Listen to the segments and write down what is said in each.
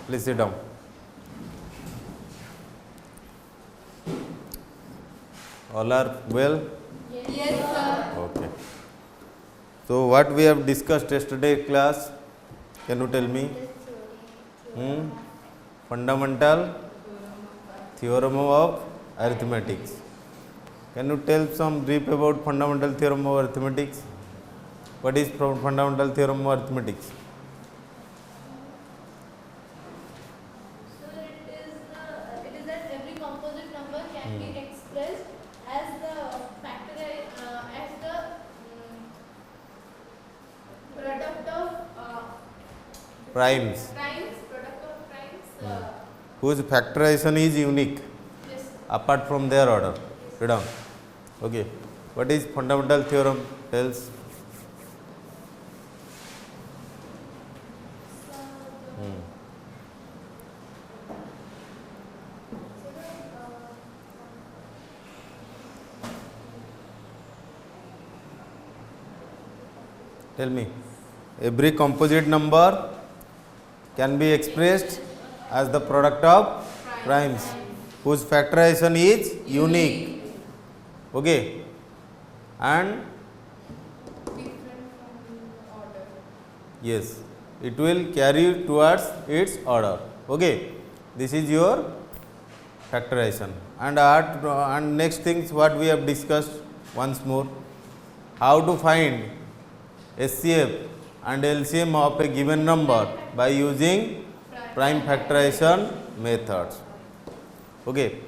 Please sit down. All are well? Yes, sir. Okay. So what we have discussed yesterday class, can you tell me? Fundamental theorem of arithmetics. Can you tell some brief about fundamental theorem of arithmetics? What is fundamental theorem of arithmetics? So it is that every composite number can be expressed as the factor as the product of Primes, product of primes. whose factorization is unique Yes. apart from their order. Sit down. Okay. What is fundamental theorem tells? Tell me. Every composite number can be expressed as the product of primes whose factorization is unique. Okay. And Different from order. yes, it will carry towards its order. Okay. This is your factorization. And next things what we have discussed once more, how to find SCF and LCM of a given number by using prime factorization methods. Okay.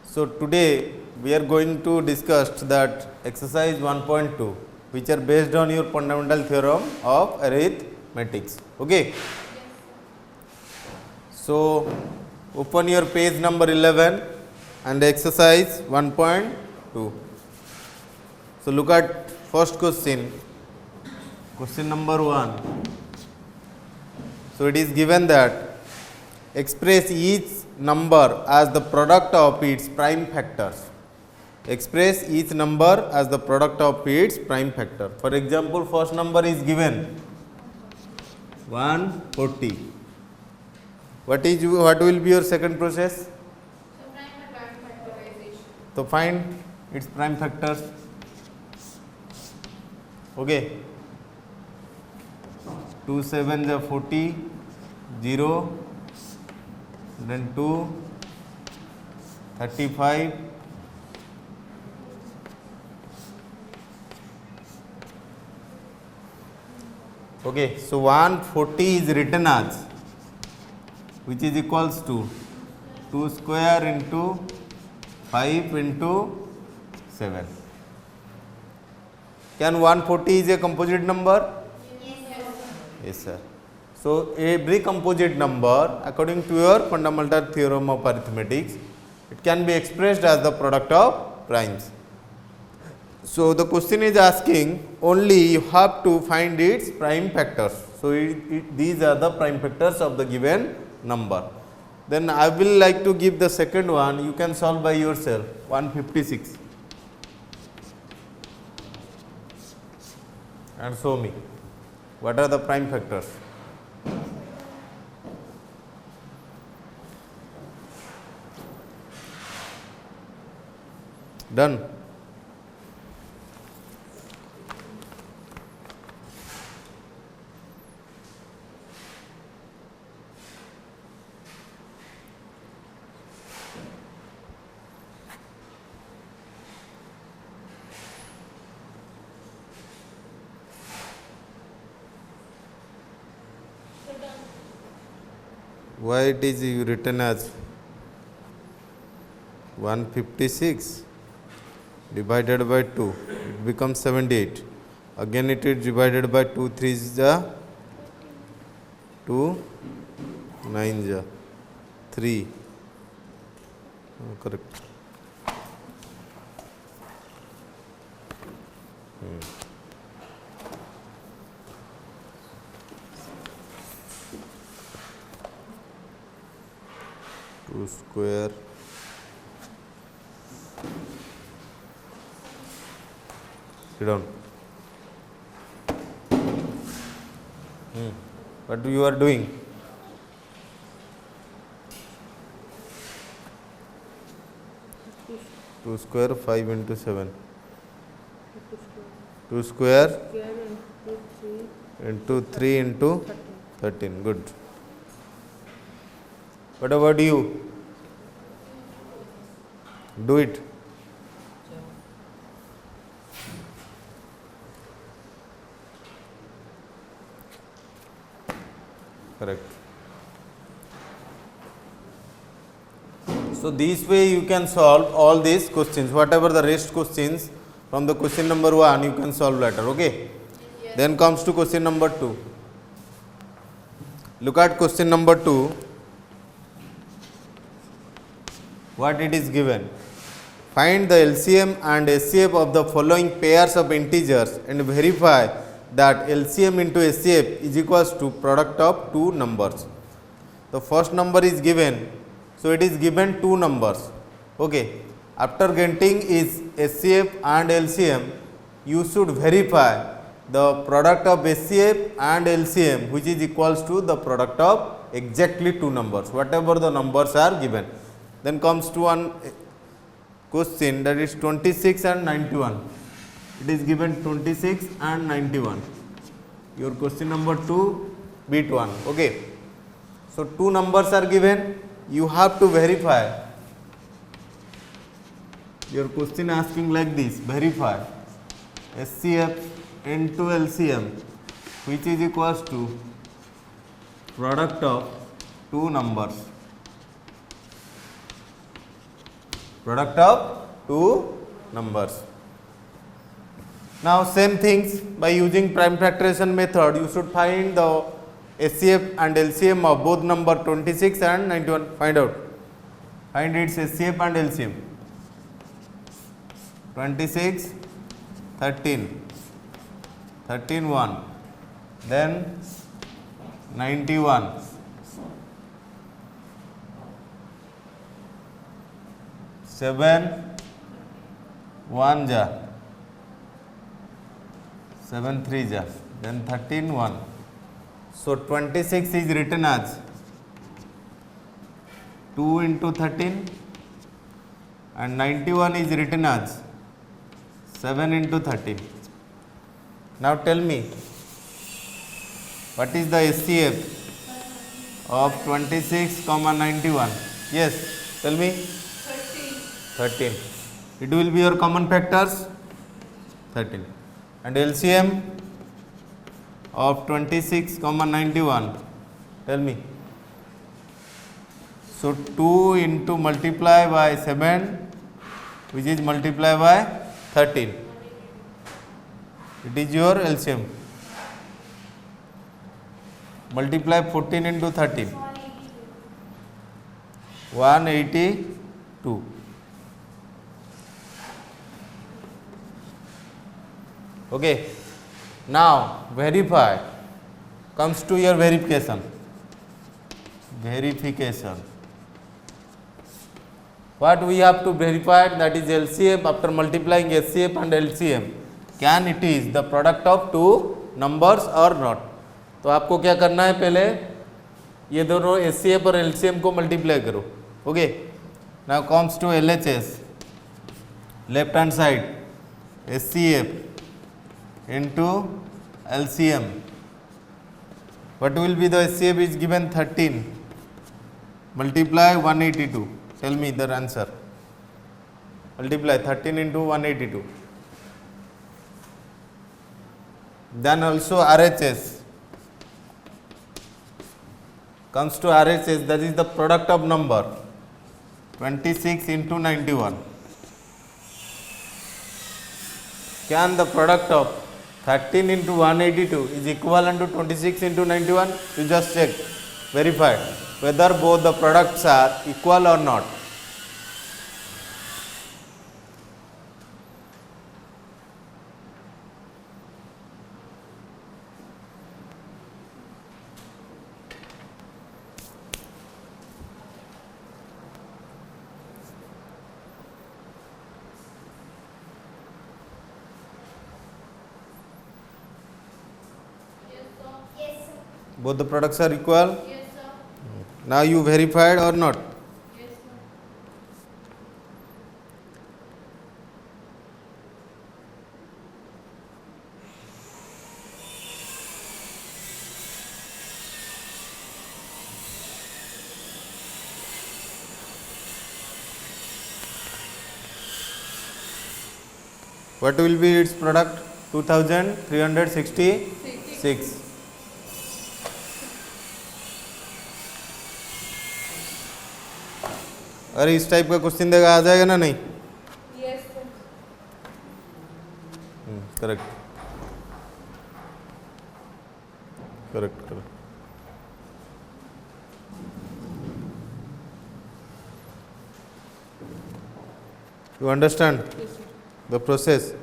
So today we are going to discuss that exercise 1.2, which are based on your fundamental theorem of arithmetics. Okay. So open your page number 11 and exercise 1.2. So look at first question. Question number 1. So it is given that express each number as the product of its prime factors. Express each number as the product of its prime factor. For example, first number is given 140. What will be your second process? So prime factorization. So find its prime factors. Okay. 2 7 is 40, 0, then 2, 35, okay. So 140 is written as, which is equals to 2 square into 5 into 7. Can 140 is a composite number? Yes, sir. So every composite number, according to your fundamental theorem of arithmetics, it can be expressed as the product of primes. So the question is asking only you have to find its prime factors. So these are the prime factors of the given number. Then I will like to give the second one. You can solve by yourself. 156 and show me what are the prime factors. Done. Why it is written as 156 divided by 2, it becomes 78. Again it is divided by 2 3 is the 2 9 is the 3. Correct. Two square sit down. What you are doing? 2 square 5 into 7. 2 square into 3 into 13. Good. What about you? Do it. Correct. So this way you can solve all these questions, whatever the rest questions from the question number 1 you can solve later. Okay. Then comes to question number 2. Look at question number 2. What it is given? Find the LCM and SCF of the following pairs of integers and verify that LCM into SCF is equals to product of two numbers. The first number is given, so it is given two numbers. Okay. After getting is SCF and LCM, you should verify the product of SCF and LCM, which is equals to the product of exactly two numbers, whatever the numbers are given. Then comes to one question, that is 26 and 91. It is given 26 and 91. Your question number 2, bit 1. Okay. So two numbers are given. You have to verify. Your question asking like this: verify SCF into LCM, which is equals to product of two numbers. Product of two numbers. Now same things, by using prime factorization method, you should find the SCF and LCM of both number 26 and 91. Find out. Find its SCF and LCM. 26, 13, 13, 1. Then 91. 7, 1 ja, 7, 3 ja, then 13, 1. So 26 is written as 2 into 13 and 91 is written as 7 into 13. Now tell me, what is the SCF of 26, 91? Yes, tell me. 13. It will be your common factors 13. And LCM of 26, 91. Tell me. So 2 into multiply by 7, which is multiply by 13. It is your LCM. Multiply 14 into 13. 182. Okay. Now verify. Comes to your verification. Verification. What we have to verify, that is LCM. After multiplying SCF and LCM, can it is the product of two numbers or not? तो आपको क्या करना है, पहले ये दोनों SCF और LCM को मल्टीप्लाई करो. Okay. Now comes to LHS. Left hand side SCF into LCM. What will be the SCF is given 13. Multiply 182. Tell me the answer. Multiply 13 into 182. Then also RHS. Comes to RHS, that is the product of number 26 into 91. Can the product of 13 into 182 is equivalent to 26 into 91? You just check, verify whether both the products are equal or not. Both the products are equal? Yes, sir. Now you verified or not? Yes, sir. What will be its product? 2366. अरे इस type का question देगा आ जाएगा ना नहीं? Yes, sir. Correct correct correct. You understand Yes, sir. the process?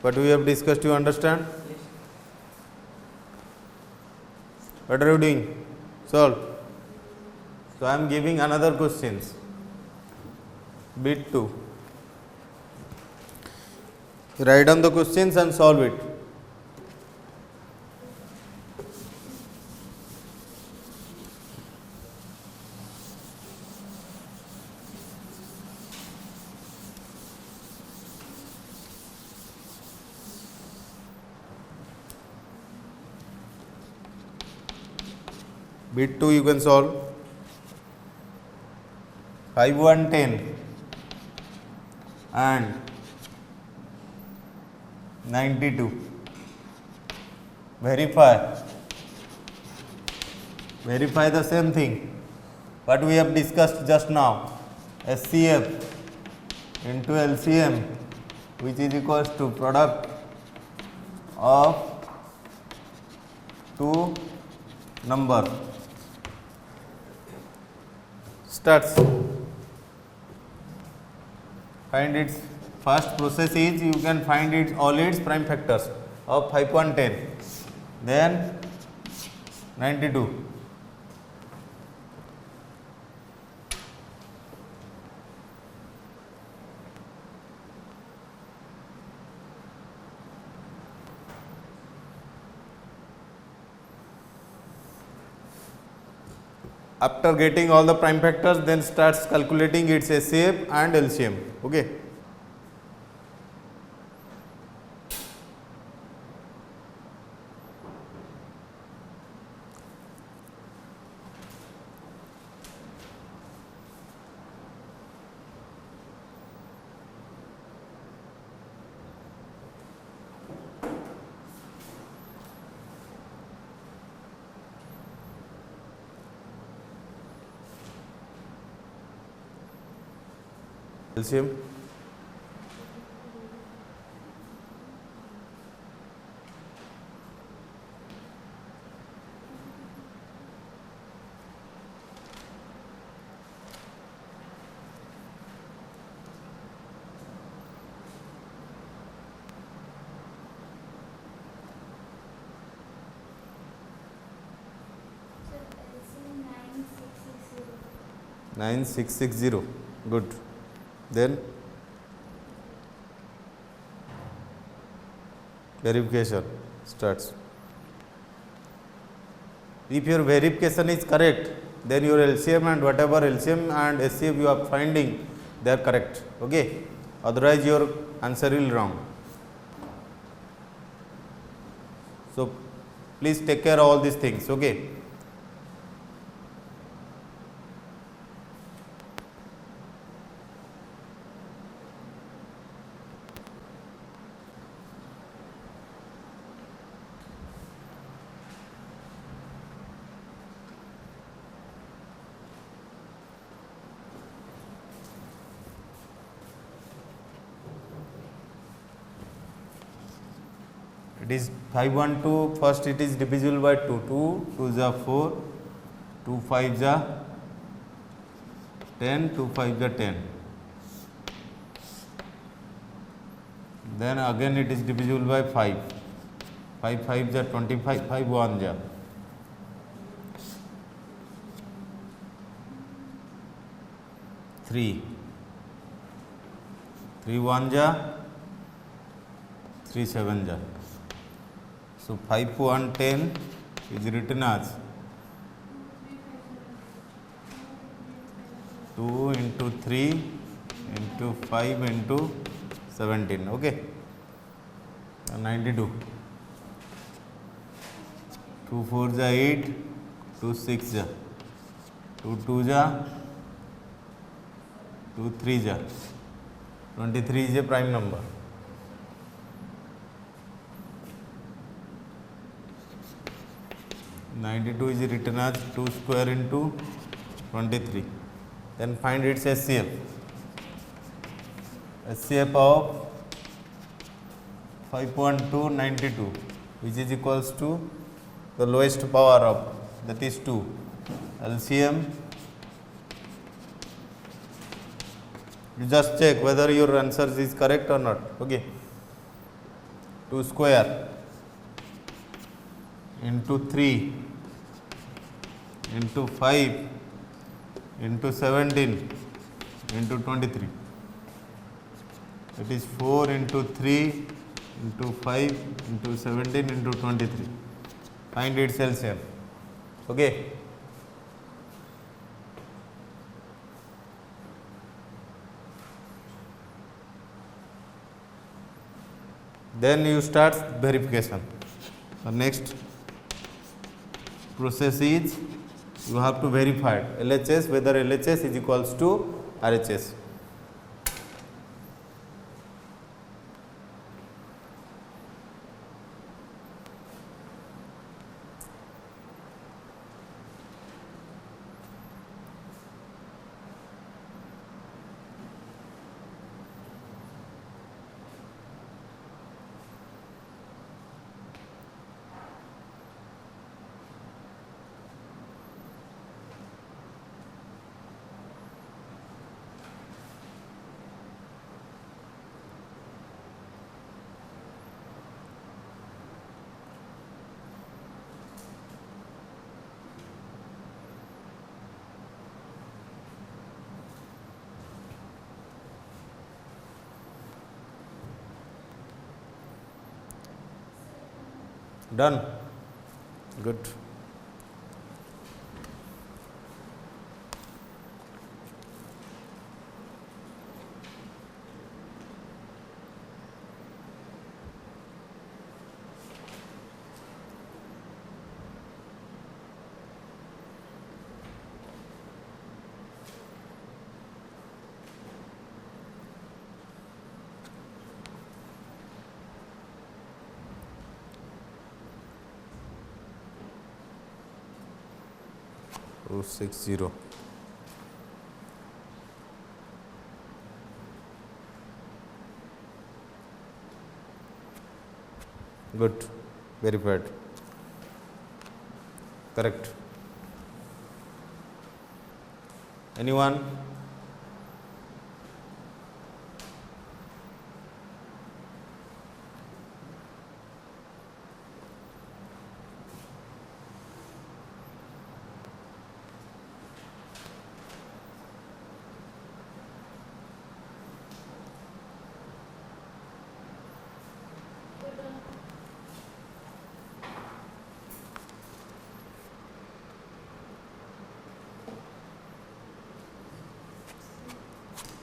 What we have discussed, you understand? Yes. What are you doing? Solve. So I am giving another questions. Bit 2. Write down the questions and solve it. Bit 2 you can solve. 5, 1, 10 and 92. Verify the same thing what we have discussed just now. SCF into LCM, which is equals to product of two numbers. Starts. Find its first process is you can find it all its prime factors of 5, 1, 10, then 92. After getting all the prime factors, then starts calculating its SCF and LCM. Okay. LCM. Sir, LCM 9660. 9660. Good. Then verification starts. If your verification is correct, then your LCM and whatever LCM and SCF you are finding, they are correct. Okay. Otherwise, your answer will wrong. So please take care of all these things. Okay. It is 512, first it is divisible by 2, 2, 2 is 4, 2 5 is 10, 2 5 is 10. Then again it is divisible by 5, 5 5 is 25, 5 1 is 3, 3 1 is 3 7 is. So 5 1 10 is written as 2 into 3 into 5 into 17. Okay. 92. 2 4 is 8, 2 6 is 2 2 is 2 3 is 23 is a prime number. 92 is written as 2 square into 23. Then find its SCF. SCF of 5.292, which is equals to the lowest power of, that is 2. LCM, you just check whether your answer is correct or not. Okay. 2 square into 3 into 5 into 17 into 23. That is 4 into 3 into 5 into 17 into 23. Find its LCM. Okay. Then you start verification. The next process is you have to verify LHS, whether LHS is equals to RHS. Done. Good. Oh, 60. Good. Verified. Correct. Anyone?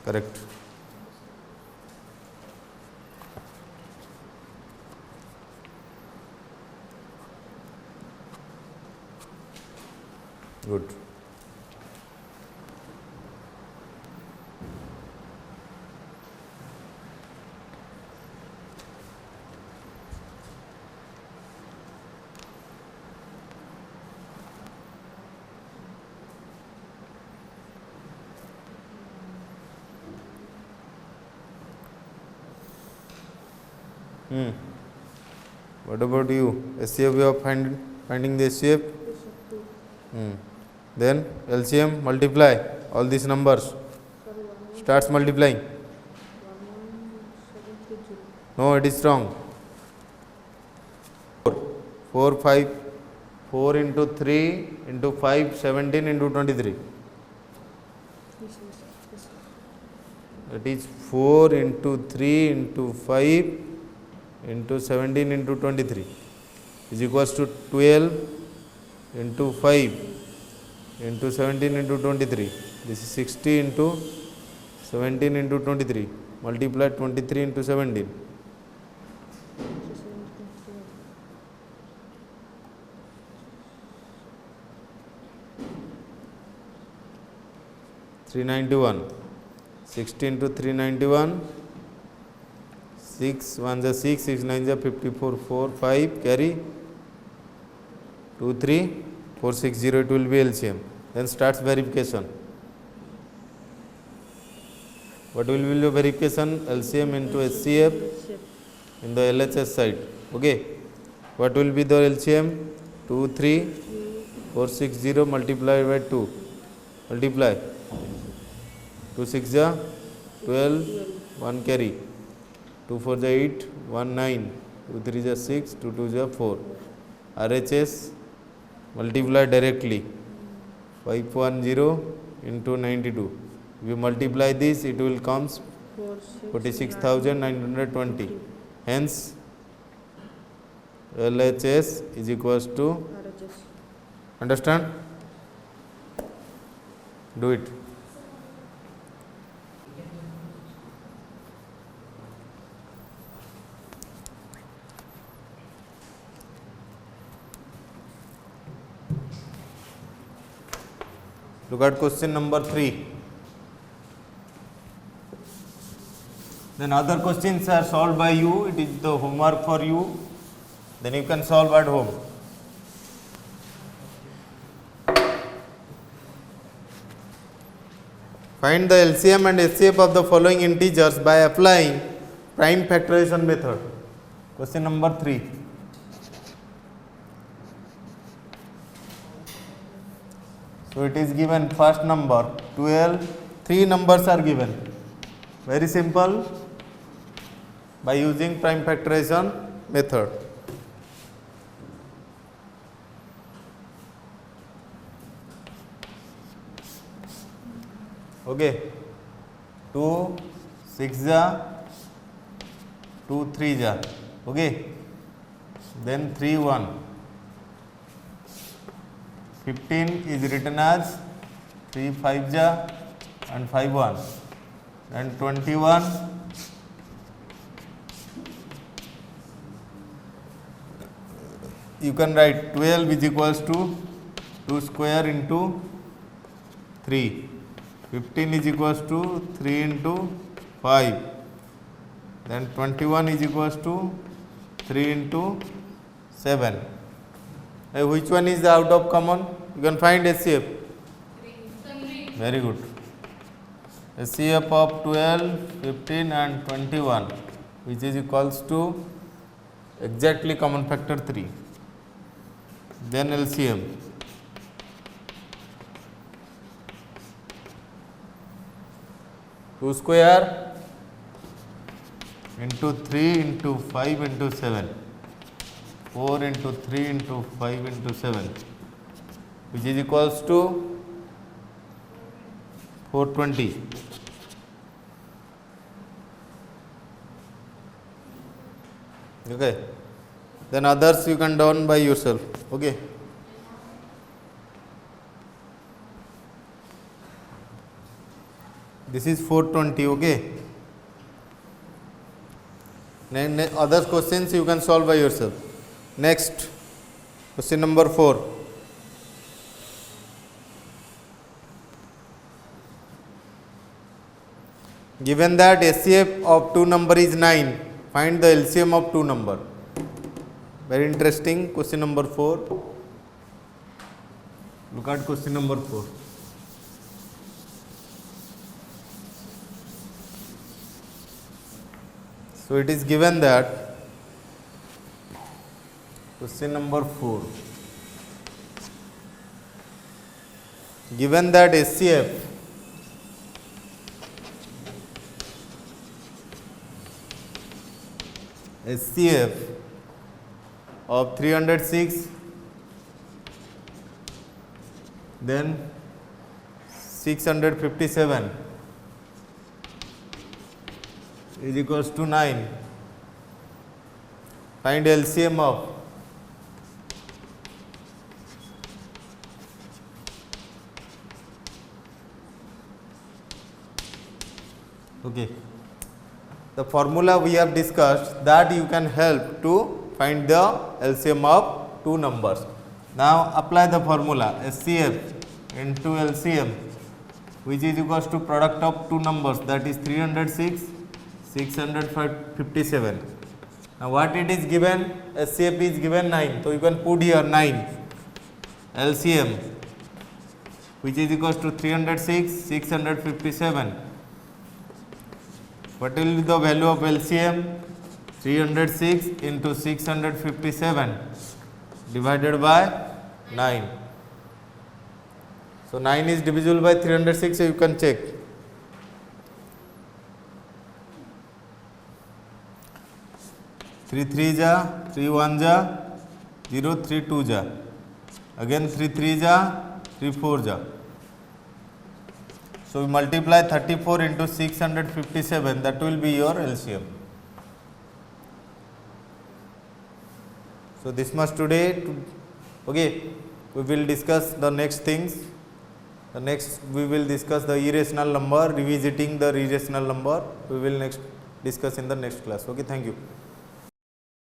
Correct. Good. What about you? SCF, you are finding the SCF? Then LCM, multiply all these numbers. Starts multiplying. No, it is wrong. 4, 5, 4 into 3 into 5, 17 into 23. That is 4 into 3 into 5 into 17 into 23 is equals to 12 into 5 into 17 into 23. This is 60 into 17 into 23. Multiply 23 into 17. 391. 60 into 391. 6 1 is 6, 6 9 is 54, 4, 5, carry 23460, it will be LCM. Then starts verification. What will be the verification? LCM into SCF in the LHS side. Okay. What will be the LCM? 23460 multiplied by 2. Multiply. 2 6 ja 12, 1 carry. 2 4 ja 8, 1 9, 2 3 ja 6, 2 2 ja 4. RHS multiply directly. 510 into 92. If you multiply this, it will comes 46,920. Hence, LHS is equals to, understand? Do it. Look at question number 3. Then other questions are solved by you. It is the homework for you. Then you can solve at home. Find the LCM and SCF of the following integers by applying prime factorization method. Question number 3. So it is given first number 12, 3 numbers are given. Very simple, by using prime factorization method. Okay, 2 6 ja 2 3 ja. Okay, then 3 1. 15 is written as 3 5 ja and 5 1. And 21 you can write 12 is equals to 2 square into 3. 15 is equals to 3 into 5. Then 21 is equals to 3 into 7. Which one is the out of common? You can find SCF. Very good. SCF of 12, 15 and 21, which is equals to exactly common factor 3. Then LCM. Two square into 3 into 5 into 7. 4 into 3 into 5 into 7, which is equals to 420. Okay. Then others you can done by yourself. Okay. This is 420. Okay. Then other questions you can solve by yourself. Next, question number 4. Given that SCF of 2 number is 9, find the LCM of 2 number. Very interesting. Question number 4. Look at question number 4. So it is given that question number 4. Given that SCF of 306, then 657 is equals to 9. Find LCM of okay. The formula we have discussed, that you can help to find the LCM of 2 numbers. Now apply the formula SCF into LCM, which is equals to product of 2 numbers, that is 306, 657. Now what it is given? SCF is given 9, so you can put here 9. LCM, which is equals to 306, 657. What will be the value of LCM? 306 into 657 divided by 9. So 9 is divisible by 306, so you can check. 3 3 ja, 3 1 ja, 0 3 2 ja, again 3 3 ja, 3 4 ja. So we multiply 34 into 657, that will be your LCM. So this much today. Okay, we will discuss the next things. The next we will discuss the irrational number, revisiting the irrational number. We will next discuss in the next class. Okay, thank you.